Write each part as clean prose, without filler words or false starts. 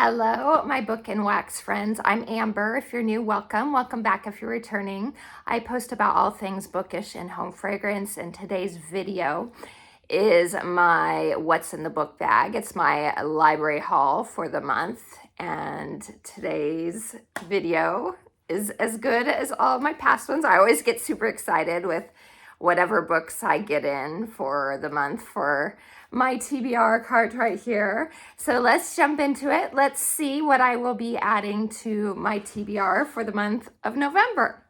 Hello, my book and wax friends. I'm Amber. If you're new, welcome. Welcome back if you're returning. I post about all things bookish and home fragrance, and today's video is my What's in the Book bag. It's my library haul for the month, and today's video is as good as all my past ones. I always get super excited with whatever books I get in for the month for my TBR card right here. So let's jump into it. Let's see what I will be adding to my TBR for the month of November.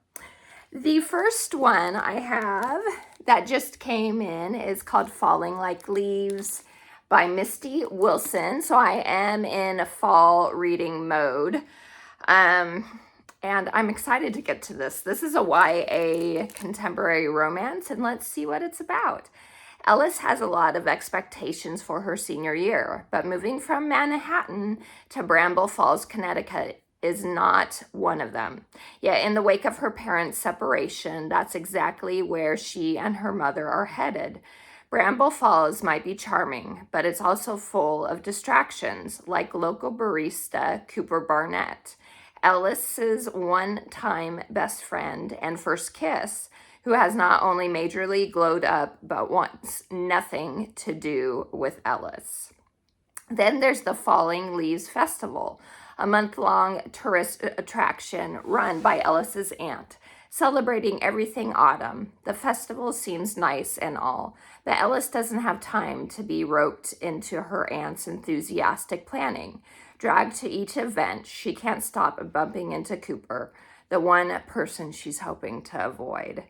The first one I have that just came in is called Falling Like Leaves by Misty Wilson. So I am in a fall reading mode. And I'm excited to get to this. This is a YA contemporary romance, and let's see what it's about. Ellis has a lot of expectations for her senior year, but moving from Manhattan to Bramble Falls, Connecticut is not one of them. Yet in the wake of her parents' separation, that's exactly where she and her mother are headed. Bramble Falls might be charming, but it's also full of distractions, like local barista Cooper Barnett, Ellis's one-time best friend and first kiss, who has not only majorly glowed up, but wants nothing to do with Ellis. Then there's the Falling Leaves Festival, a month-long tourist attraction run by Ellis's aunt, celebrating everything autumn. The festival seems nice and all, but Ellis doesn't have time to be roped into her aunt's enthusiastic planning. Dragged to each event, she can't stop bumping into Cooper, the one person she's hoping to avoid.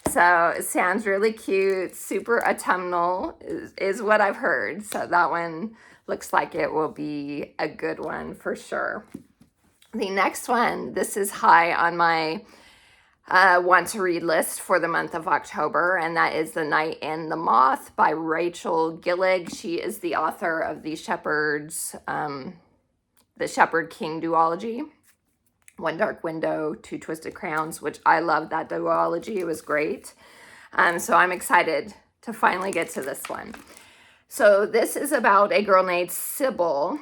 So it sounds really cute, super autumnal is what I've heard. So that one looks like it will be a good one for sure. The next one, this is high on my want to read list for the month of October, and that is The Night and the Moth by Rachel Gillig. She is the author of the Shepherd King duology, One Dark Window, Two Twisted Crowns, which I love that duology. It was great. So I'm excited to finally get to this one. So this is about a girl named Sybil.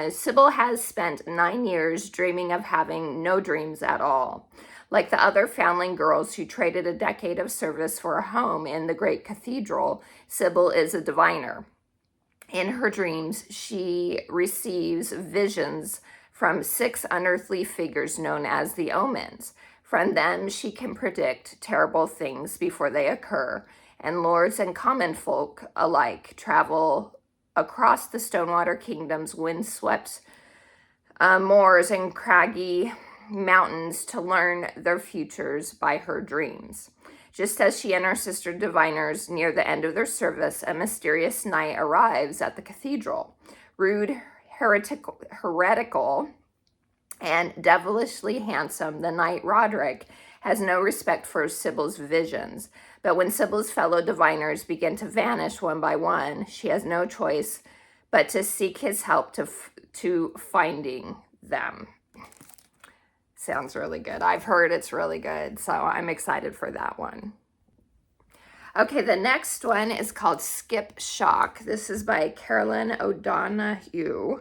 Sybil has spent 9 years dreaming of having no dreams at all. Like the other foundling girls who traded a decade of service for a home in the great cathedral, Sybil is a diviner. In her dreams, she receives visions from 6 unearthly figures known as the omens. From them, she can predict terrible things before they occur, and lords and common folk alike travel across the Stonewater Kingdom's windswept moors and craggy mountains to learn their futures by her dreams. Just as she and her sister diviners near the end of their service, a mysterious knight arrives at the cathedral. Rude, heretical, and devilishly handsome, the knight Roderick has no respect for Sybil's visions. But when Sybil's fellow diviners begin to vanish one by one, she has no choice but to seek his help to finding them. Sounds really good. I've heard it's really good, so I'm excited for that one. Okay, the next one is called Skip Shock. This is by Carolyn O'Donoghue.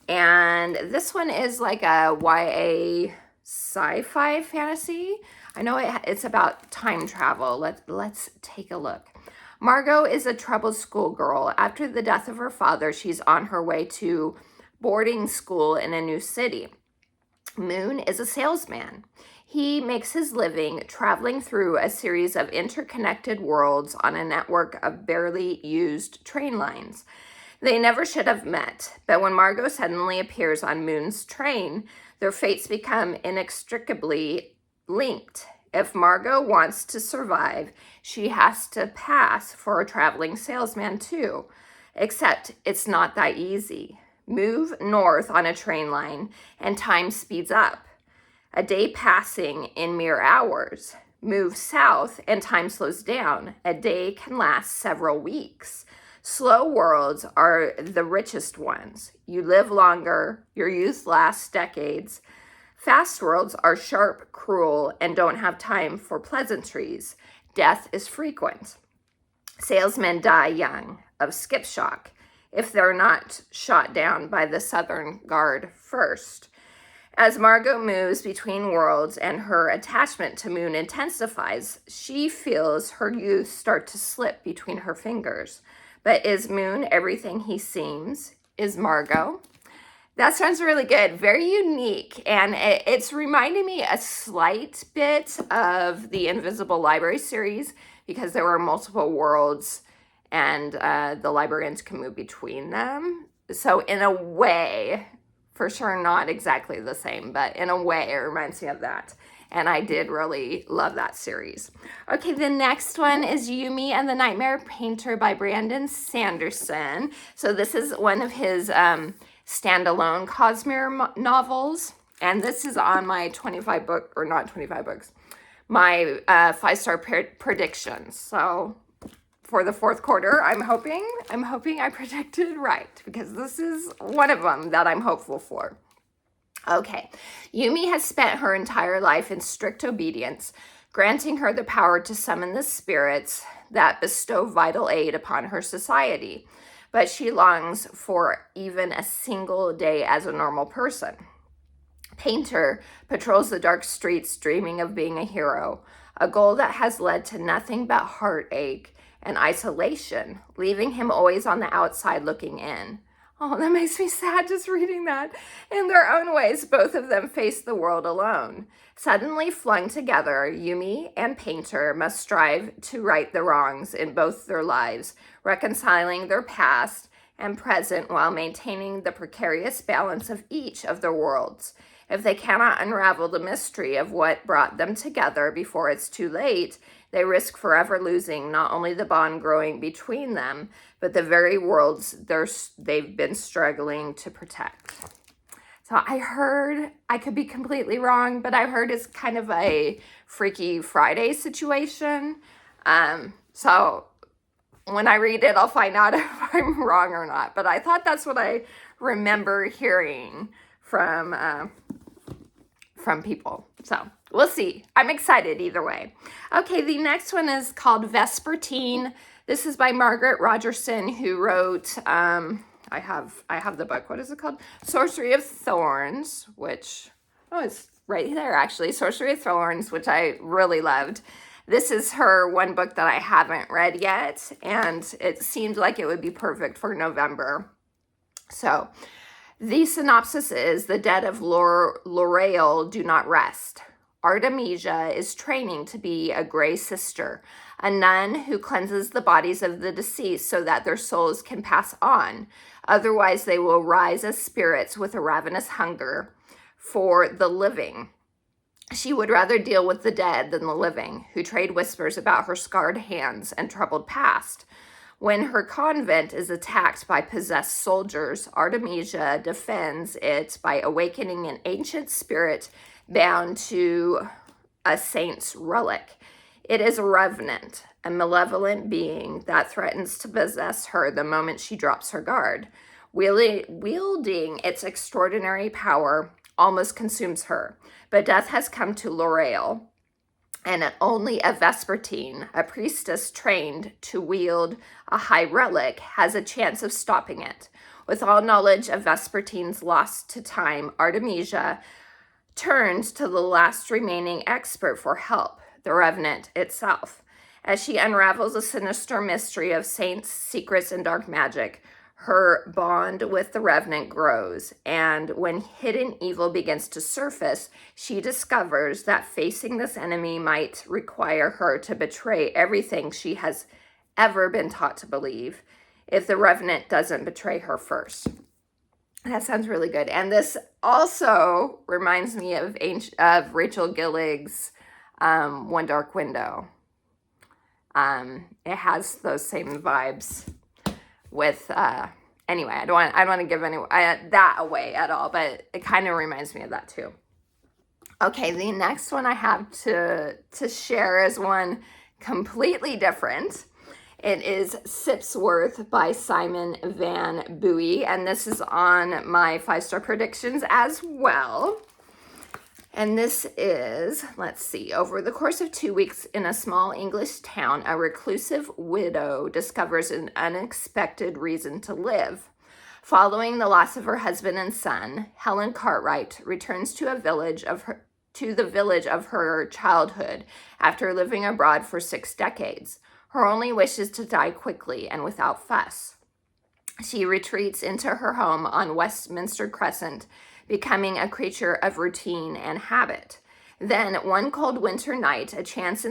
And this one is like a YA sci-fi fantasy. I know it's about time travel. Let's take a look. Margot is a troubled schoolgirl. After the death of her father, she's on her way to boarding school in a new city. Moon is a salesman. He makes his living traveling through a series of interconnected worlds on a network of barely used train lines. They never should have met, but when Margot suddenly appears on Moon's train, their fates become inextricably linked. If Margot wants to survive, she has to pass for a traveling salesman too, except it's not that easy. Move north on a train line and time speeds up, a day passing in mere hours. Move south and time slows down. A day can last several weeks. Slow worlds are the richest ones. You live longer, your youth lasts decades. Fast worlds are sharp, cruel, and don't have time for pleasantries. Death is frequent. Salesmen die young of skip shock. if they're not shot down by the Southern Guard first. As Margot moves between worlds and her attachment to Moon intensifies, she feels her youth start to slip between her fingers. But is Moon everything he seems? Is Margot? That sounds really good. Very unique. And it's reminding me a slight bit of the Invisible Library series, because there were multiple worlds and the librarians can move between them. So in a way, for sure not exactly the same, but in a way it reminds me of that. And I did really love that series. Okay, the next one is Yumi and the Nightmare Painter by Brandon Sanderson. So this is one of his standalone Cosmere novels. And this is on my 25 book, or not 25 books, my 5-star predictions. So for the fourth quarter, I'm hoping I predicted right, because this is one of them that I'm hopeful for. Okay, Yumi has spent her entire life in strict obedience, granting her the power to summon the spirits that bestow vital aid upon her society. But she longs for even a single day as a normal person. Painter patrols the dark streets dreaming of being a hero, a goal that has led to nothing but heartache and isolation, leaving him always on the outside looking in. Oh, that makes me sad just reading that. In their own ways, both of them face the world alone. Suddenly flung together, Yumi and Painter must strive to right the wrongs in both their lives, reconciling their past and present while maintaining the precarious balance of each of their worlds. If they cannot unravel the mystery of what brought them together before it's too late, they risk forever losing not only the bond growing between them, but the very worlds they've been struggling to protect. So I heard, I could be completely wrong, but I heard it's kind of a Freaky Friday situation. So when I read it, I'll find out if I'm wrong or not. But I thought that's what I remember hearing from people. So we'll see. I'm excited either way. Okay, the next one is called Vespertine. This is by Margaret Rogerson, who wrote, I have the book. What is it called? Sorcery of Thorns, which, it's right there actually. Sorcery of Thorns, which I really loved. This is her one book that I haven't read yet, and it seemed like it would be perfect for November. So the synopsis is: the dead of L'Oreal do not rest. Artemisia is training to be a Grey Sister, a nun who cleanses the bodies of the deceased so that their souls can pass on. Otherwise, they will rise as spirits with a ravenous hunger for the living. She would rather deal with the dead than the living, who trade whispers about her scarred hands and troubled past. When her convent is attacked by possessed soldiers, Artemisia defends it by awakening an ancient spirit bound to a saint's relic. It is a revenant, a malevolent being that threatens to possess her the moment she drops her guard. Wielding its extraordinary power almost consumes her, but death has come to L'Oreal, and only a Vespertine, a priestess trained to wield a high relic, has a chance of stopping it. With all knowledge of Vespertine's loss to time, Artemisia turns to the last remaining expert for help, the Revenant itself. As she unravels a sinister mystery of saints, secrets, and dark magic, her bond with the Revenant grows, and when hidden evil begins to surface, she discovers that facing this enemy might require her to betray everything she has ever been taught to believe, if the Revenant doesn't betray her first. That sounds really good. And this also reminds me of Rachel Gillig's One Dark Window. It has those same vibes with, anyway, I don't want to give that away at all, but it kind of reminds me of that too. Okay, the next one I have to share is one completely different. It is Sipsworth by Simon Van Buie, and this is on my 5-star predictions as well. And this is, let's see, over the course of 2 weeks in a small English town, a reclusive widow discovers an unexpected reason to live. Following the loss of her husband and son, Helen Cartwright returns to the village of her childhood after living abroad for 6 decades. Her only wish is to die quickly and without fuss. She retreats into her home on Westminster Crescent, becoming a creature of routine and habit. Then, one cold winter night, a chance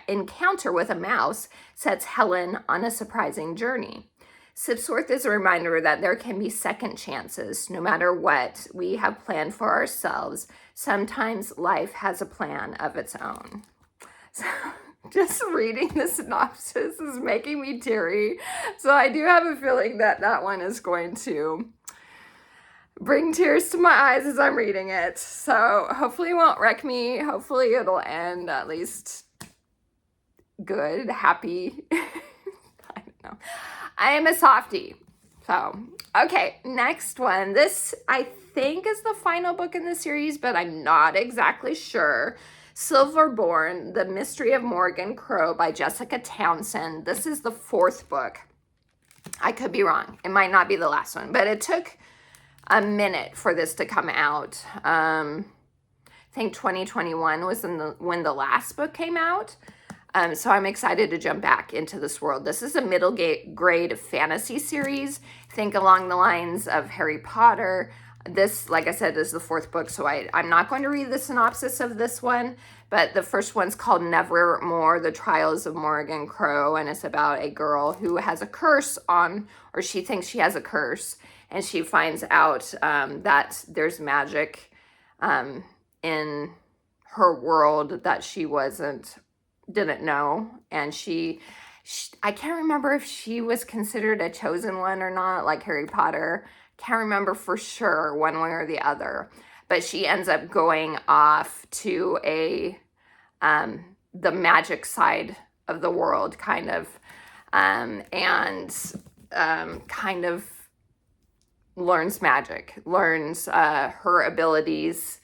encounter with a mouse sets Helen on a surprising journey. Sipsworth is a reminder that there can be second chances. No matter what we have planned for ourselves, sometimes life has a plan of its own. So, just reading the synopsis is making me teary. So I do have a feeling that that one is going to bring tears to my eyes as I'm reading it. So hopefully it won't wreck me. Hopefully it'll end at least good, happy. I don't know. I am a softie. So, okay, next one. This, I think, is the final book in the series, but I'm not exactly sure. Silverborn, The Mystery of Morgan Crow by Jessica Townsend. This is the 4th book. I could be wrong. It might not be the last one, but it took a minute for this to come out. I think 2021 was when the last book came out. So I'm excited to jump back into this world. This is a middle grade fantasy series. Think along the lines of Harry Potter. This, like I said, is the 4th book, so I'm not going to read the synopsis of this one, but the first one's called Nevermore, The Trials of Morgan Crow, and it's about a girl who has a curse on, or she thinks she has a curse, and she finds out that there's magic in her world that she didn't know, and I can't remember if she was considered a chosen one or not, like Harry Potter. Can't remember for sure one way or the other, but she ends up going off to the magic side of the world, kind of, kind of learns magic, learns her abilities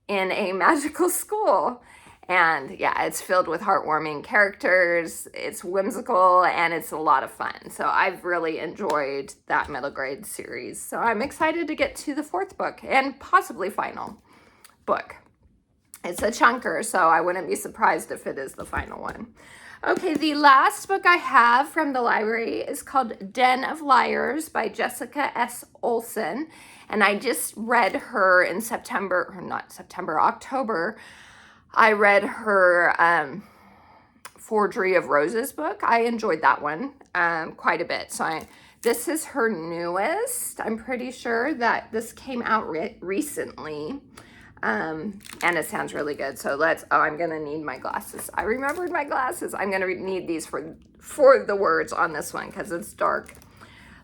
in a magical school. And yeah, it's filled with heartwarming characters, it's whimsical, and it's a lot of fun. So I've really enjoyed that middle grade series. So I'm excited to get to the 4th book and possibly final book. It's a chunker, so I wouldn't be surprised if it is the final one. Okay, the last book I have from the library is called Den of Liars by Jessica S. Olson. And I just read her in October. I read her Forgery of Roses book. I enjoyed that one quite a bit. So this is her newest. I'm pretty sure that this came out recently. And it sounds really good. So I'm going to need my glasses. I remembered my glasses. I'm going to need these for the words on this one because it's dark.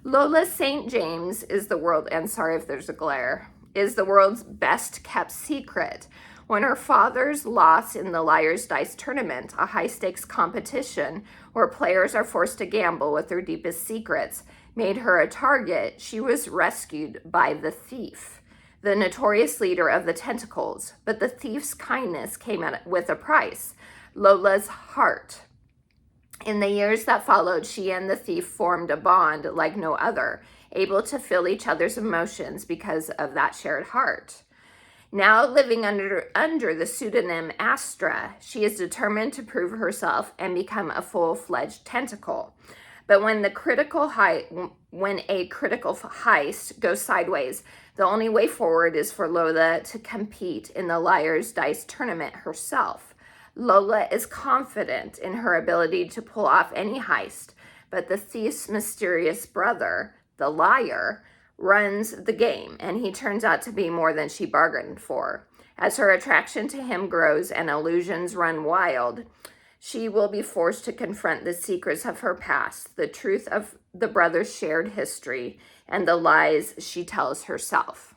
Lola St. James is the world, and sorry if there's a glare, is the world's best kept secret. When her father's loss in the Liar's Dice tournament, a high-stakes competition where players are forced to gamble with their deepest secrets, made her a target, she was rescued by the thief, the notorious leader of the Tentacles. But the thief's kindness came with a price, Lola's heart. In the years that followed, she and the thief formed a bond like no other, able to feel each other's emotions because of that shared heart. Now living under the pseudonym Astra, she is determined to prove herself and become a full-fledged tentacle. But when a critical heist goes sideways, the only way forward is for Lola to compete in the Liar's Dice tournament herself. Lola is confident in her ability to pull off any heist, but the thief's mysterious brother, the liar, runs the game, and he turns out to be more than she bargained for. As her attraction to him grows and illusions run wild, she will be forced to confront the secrets of her past, the truth of the brother's shared history, and the lies she tells herself.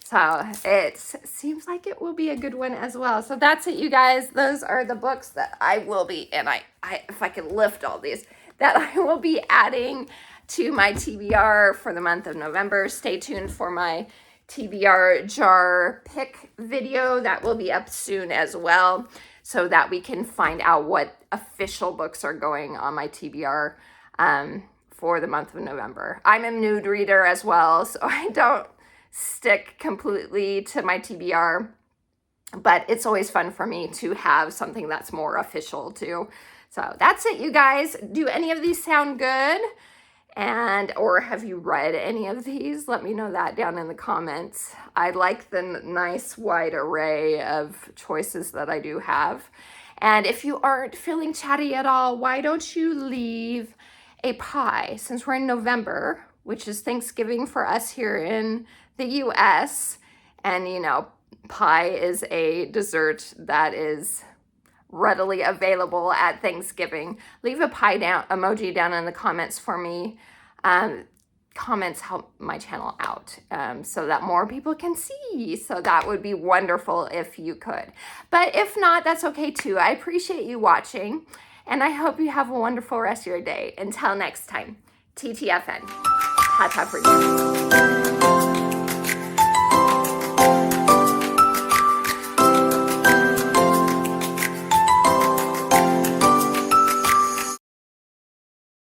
So it seems like it will be a good one as well. So that's it, you guys. Those are the books that I will be, and I if I can lift all these, that I will be adding to my TBR for the month of November. Stay tuned for my TBR jar pick video that will be up soon as well, so that we can find out what official books are going on my TBR for the month of November. I'm a nude reader as well, so I don't stick completely to my TBR, but it's always fun for me to have something that's more official too. So that's it, you guys. Do any of these sound good? Or have you read any of these? Let me know that down in the comments. I like the nice wide array of choices that I do have. And if you aren't feeling chatty at all, why don't you leave a pie? Since we're in November, which is Thanksgiving for us here in the US, and you know, pie is a dessert that is readily available at Thanksgiving. Leave a pie emoji down in the comments for me. Comments help my channel out so that more people can see. So that would be wonderful if you could. But if not, that's okay too. I appreciate you watching, and I hope you have a wonderful rest of your day. Until next time, TTFN. Ta-ta for you.